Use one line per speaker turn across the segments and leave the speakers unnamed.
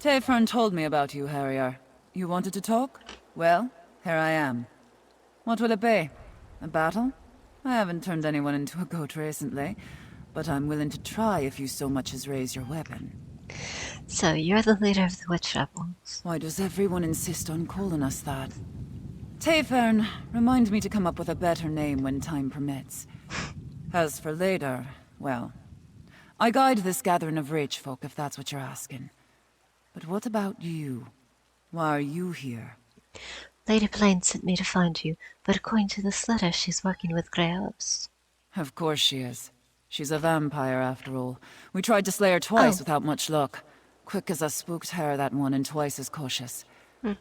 Tayfern told me about you, Harrier. You wanted to talk? Well, here I am. What will it be? A battle? I haven't turned anyone into a goat recently, but I'm willing to try if you so much as raise your weapon.
So, you're the leader of the witch rebels.
Why does everyone insist on calling us that? Tayfern, remind me to come up with a better name when time permits. As for later, well, I guide this gathering of rich folk if that's what you're asking. But what about you? Why are you here?
Lady Blaine sent me to find you, but according to this letter, she's working with Grey Host.
Of course she is. She's a vampire, after all. We tried to slay her twice without much luck. Quick as a spooked hare, that one, and twice as cautious.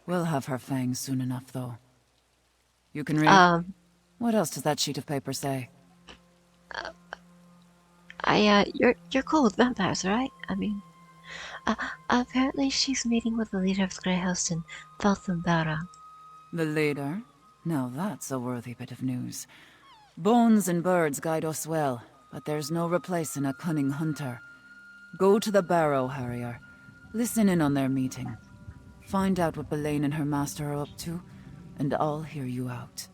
We'll have her fangs soon enough, though. You can read? What else does that sheet of paper say?
You're cool with vampires, right? I mean, apparently she's meeting with the leader of the Grey Host in Valthambara.
The leader? Now that's a worthy bit of news. Bones and birds guide us well, but there's no replacing a cunning hunter. Go to the barrow, Harrier. Listen in on their meeting. Find out what Belaine and her master are up to, and I'll hear you out.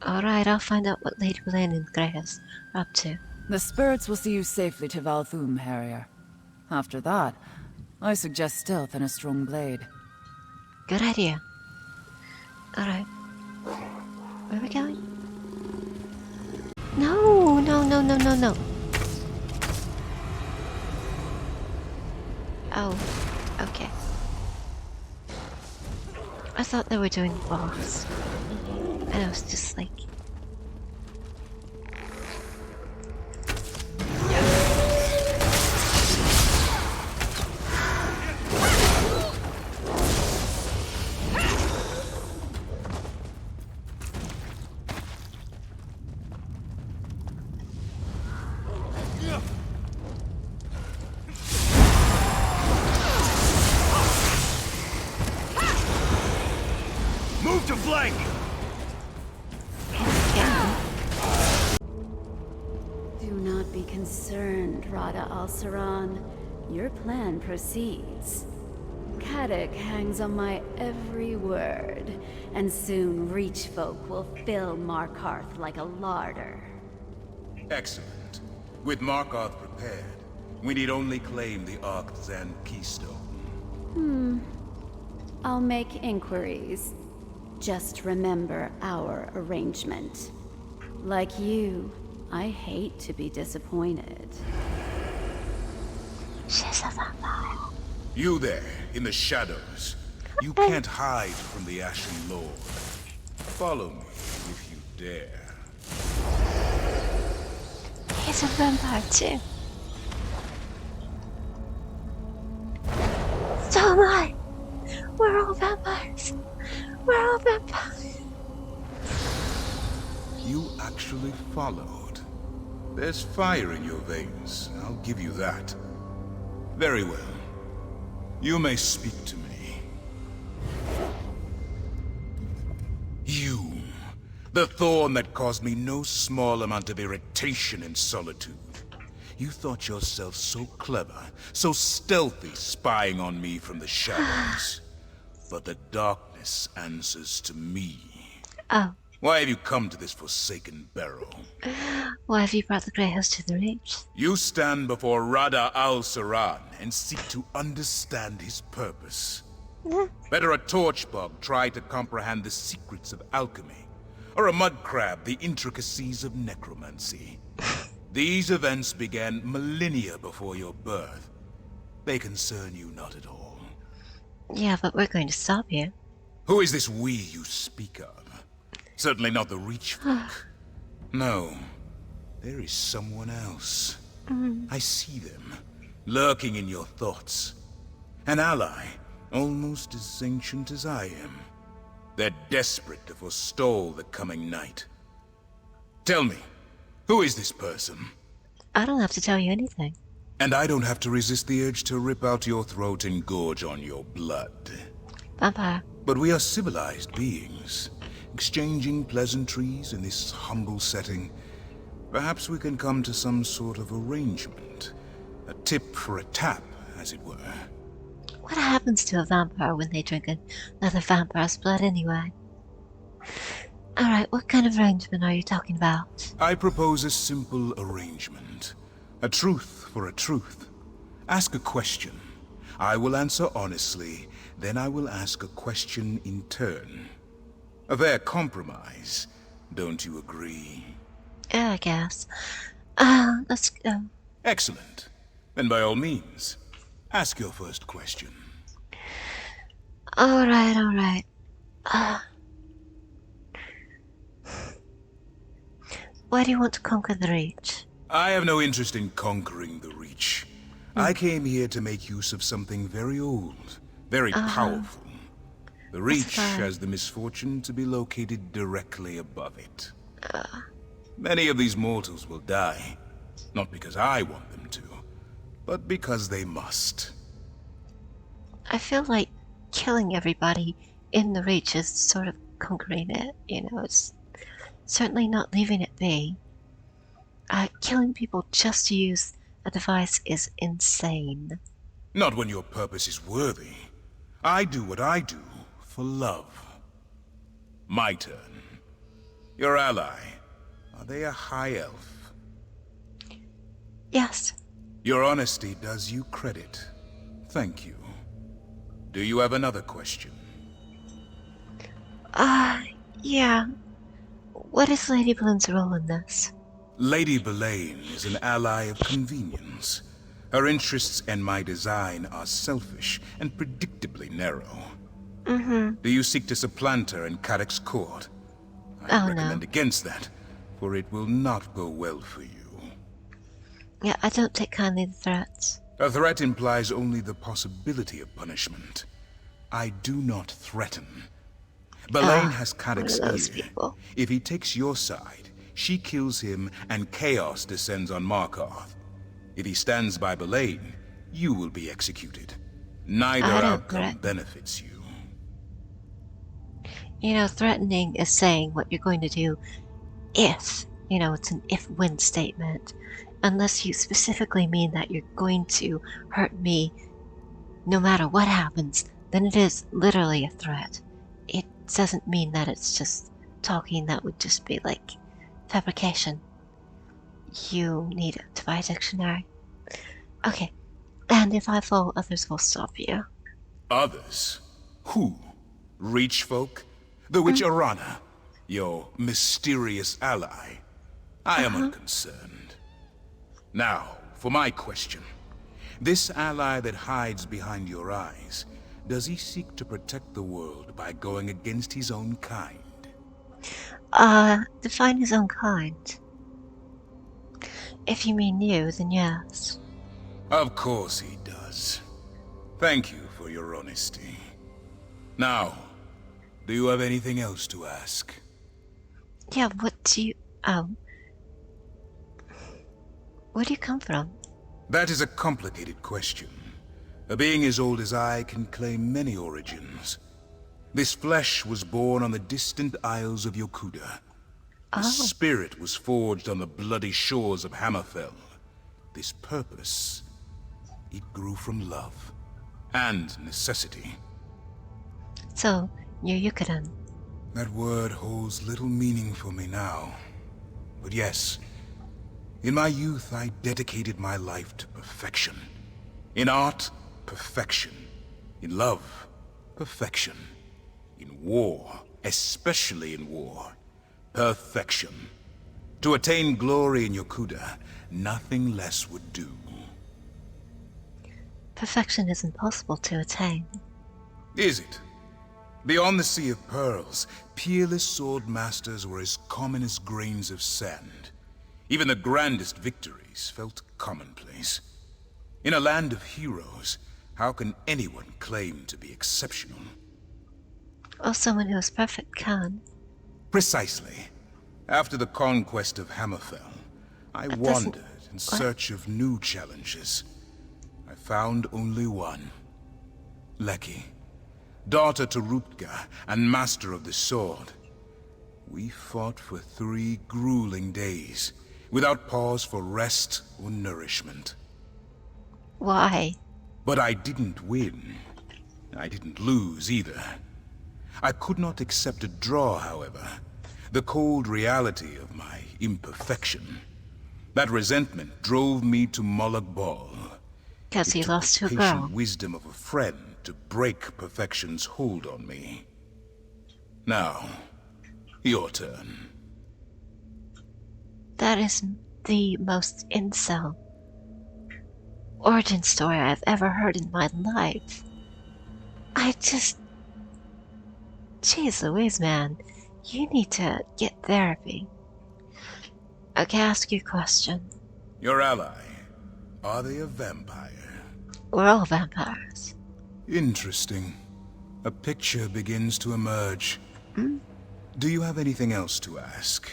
Alright, I'll find out what Lady Belaine and Grey Host are up to.
The spirits will see you safely to Valthum, Harrier. After that, I suggest stealth and a strong blade.
Good idea. Alright. Where are we going? No, no, no, no, no, no. Oh, okay. I thought they were doing boss. And I was just like...
Move to flank!
Do not be concerned, Rada Al Saran. Your plan proceeds. Kadok hangs on my every word, and soon Reach folk will fill Markarth like a larder.
Excellent. With Markarth prepared, we need only claim the Arcthan keystone.
I'll make inquiries. Just remember our arrangement. Like you, I hate to be disappointed.
She's a vampire.
You there, in the shadows. You can't hide from the Ashen Lord. Follow me, if you dare.
He's a vampire too. So am I. We're all vampires. We're all vampires.
You actually followed. There's fire in your veins, I'll give you that. Very well. You may speak to me. You, the thorn that caused me no small amount of irritation and solitude. You thought yourself so clever, so stealthy, spying on me from the shadows. But the darkness answers to me.
Oh,
Why have you come to this forsaken barrow?
why have you brought the Grey Host to the Reach?
You stand before Rada Al Saran and seek to understand his purpose. Better a torchbog try to comprehend the secrets of alchemy, or a mud crab the intricacies of necromancy. These events began millennia before your birth. They concern you not at all.
Yeah, but we're going to stop you.
Who is this we you speak of? Certainly not the Reach folk. No, there is someone else. I see them, lurking in your thoughts. An ally, almost as ancient as I am. They're desperate to forestall the coming night. Tell me, who is this person?
I don't have to tell you anything.
And I don't have to resist the urge to rip out your throat and gorge on your blood.
Vampire.
But we are civilized beings, exchanging pleasantries in this humble setting. Perhaps we can come to some sort of arrangement. A tip for a tap, as it were.
What happens to a vampire when they drink another vampire's blood anyway? Alright, what kind of arrangement are you talking about?
I propose a simple arrangement. A truth for a truth. Ask a question. I will answer honestly, then I will ask a question in turn. A fair compromise, don't you agree?
Yeah, I guess. Let's go.
Excellent. Then by all means, ask your first question.
Alright. Why do you want to conquer the Reach?
I have no interest in conquering the Reach. I came here to make use of something very old, very powerful. The Reach has the misfortune to be located directly above it. Many of these mortals will die, not because I want them to, but because they must.
I feel like killing everybody in the Reach is sort of conquering it, it's certainly not leaving it be. Killing people just to use a device is insane.
Not when your purpose is worthy. I do what I do for love. My turn. Your ally, are they a high elf?
Yes.
Your honesty does you credit. Thank you. Do you have another question?
Yeah. What is Lady Bloom's role in this?
Lady Belaine is an ally of convenience. Her interests and my design are selfish and predictably narrow. Do you seek to supplant her in Cadoc's court? I recommend against that, for it will not go well for you.
Yeah, I don't take kindly to threats.
A threat implies only the possibility of punishment. I do not threaten. Belaine has Cadoc's ear.
People.
If he takes your side, she kills him and chaos descends on Markarth. If he stands by Belaine, you will be executed. Neither outcome benefits you.
Threatening is saying what you're going to do if, it's an if-win statement. Unless you specifically mean that you're going to hurt me no matter what happens, then it is literally a threat. It doesn't mean that it's just talking. That would just be like fabrication. You need to buy a dictionary. Okay, and if I fall, others will stop you.
Others? Who? Reach folk? The witch Arana? Your mysterious ally? I am unconcerned. Now, for my question. This ally that hides behind your eyes, does he seek to protect the world by going against his own kind?
Define his own kind. If you mean you, then yes.
Of course he does. Thank you for your honesty. Now, do you have anything else to ask?
Yeah, where do you come from?
That is a complicated question. A being as old as I can claim many origins. This flesh was born on the distant isles of Yokuda. This spirit was forged on the bloody shores of Hammerfell. This purpose, it grew from love and necessity.
So, you're Yukudan.
That word holds little meaning for me now. But yes, in my youth I dedicated my life to perfection. In art, perfection. In love, perfection. In war, especially in war, perfection. To attain glory in Yokuda, nothing less would do.
Perfection is impossible to attain.
Is it? Beyond the Sea of Pearls, peerless sword masters were as common as grains of sand. Even the grandest victories felt commonplace. In a land of heroes, how can anyone claim to be exceptional?
Or someone who is perfect can.
Precisely. After the conquest of Hammerfell, I wandered in search of new challenges. I found only one. Leki, daughter to Rutger and master of the sword. We fought for 3 grueling days, without pause for rest or nourishment.
Why?
But I didn't win. I didn't lose either. I could not accept a draw, however. The cold reality of my imperfection. That resentment drove me to Moloch Ball.
Because he
It took
lost to
the
a girl.
patient wisdom of a friend to break perfection's hold on me. Now, your turn.
That is the most incel origin story I've ever heard in my life. Jeez Louise, man. You need to get therapy. Okay, ask you a question.
Your ally, are they a vampire?
We're all vampires.
Interesting. A picture begins to emerge. Do you have anything else to ask?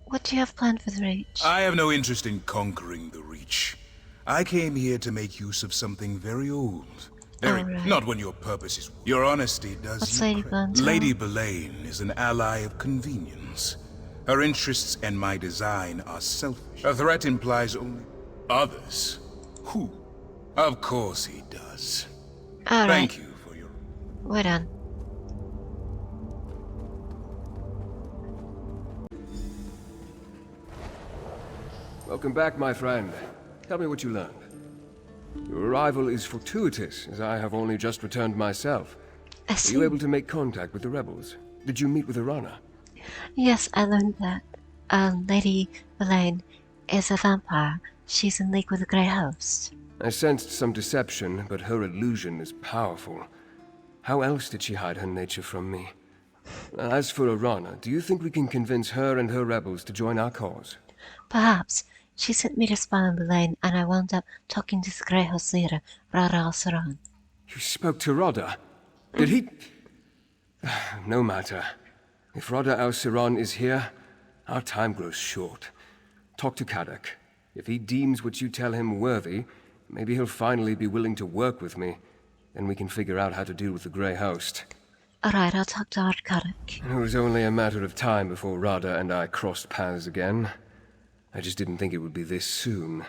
What do you have planned for the Reach?
I have no interest in conquering the Reach. I came here to make use of something very old.
Alright.
Not when your purpose is... Your honesty does
What's
you
Lady
credit.
Blantel?
Lady Belaine is an ally of convenience. Her interests and my design are selfish. A threat implies only... Others? Who? Of course he does.
Alright,
Thank you for your...
we're done.
Welcome back, my friend. Tell me what you learned. Your arrival is fortuitous, as I have only just returned myself.
I
Were
see.
you able to make contact with the rebels? Did you meet with Arana?
Yes, I learned that. Lady Elaine is a vampire. She's in league with the Grey Host.
I sensed some deception, but her illusion is powerful. How else did she hide her nature from me? As for Arana, do you think we can convince her and her rebels to join our cause?
Perhaps. She sent me to spy on Elaine, and I wound up talking to the Grey Host leader, Rada Al Saran.
You spoke to Rada? Did he... No matter. If Rada Al Saran is here, our time grows short. Talk to Kadok. If he deems what you tell him worthy, maybe he'll finally be willing to work with me. Then we can figure out how to deal with the Grey Host.
Alright, I'll talk to Ard Kadok.
It was only a matter of time before Rada and I crossed paths again. I just didn't think it would be this soon.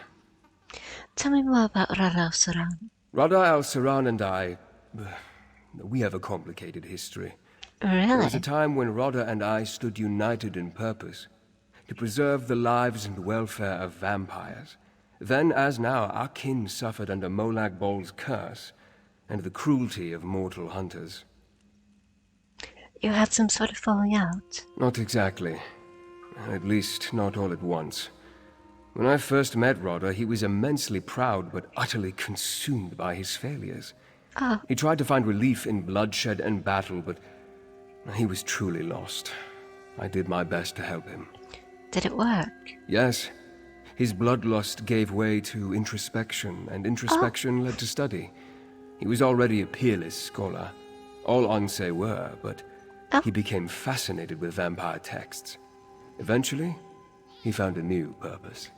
Tell me more about Rada Al Saran.
Rada Al Saran and I... we have a complicated history. There was a
Really?
time when Rada and I stood united in purpose, to preserve the lives and welfare of vampires. Then, as now, our kin suffered under Molag Bol's curse, and the cruelty of mortal hunters.
You had some sort of falling out?
Not exactly. At least, not all at once. When I first met Rada, he was immensely proud but utterly consumed by his failures.
Oh,
He tried to find relief in bloodshed and battle, but he was truly lost. I did my best to help him.
did it work?
Yes. His bloodlust gave way to introspection, and introspection led to study. He was already a peerless scholar. All Onse were, but he became fascinated with vampire texts. Eventually, he found a new purpose.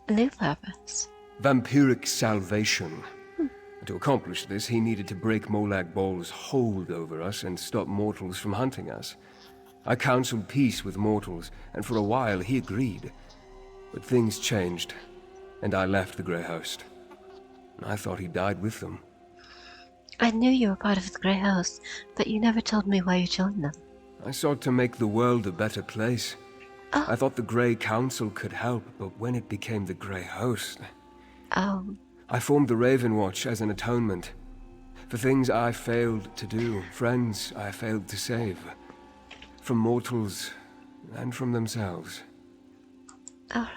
A new purpose.
Vampiric salvation. To accomplish this, he needed to break Molag Bol's hold over us and stop mortals from hunting us. I counseled peace with mortals, and for a while he agreed. But things changed, and I left the Grey Host. I thought he died with them.
I knew you were part of the Grey Host, but you never told me why you joined them.
I sought to make the world a better place. I thought the Grey Council could help, but when it became the Grey Host,
Oh,
I formed the Ravenwatch as an atonement. For things I failed to do, friends I failed to save. From mortals and from themselves.
alright.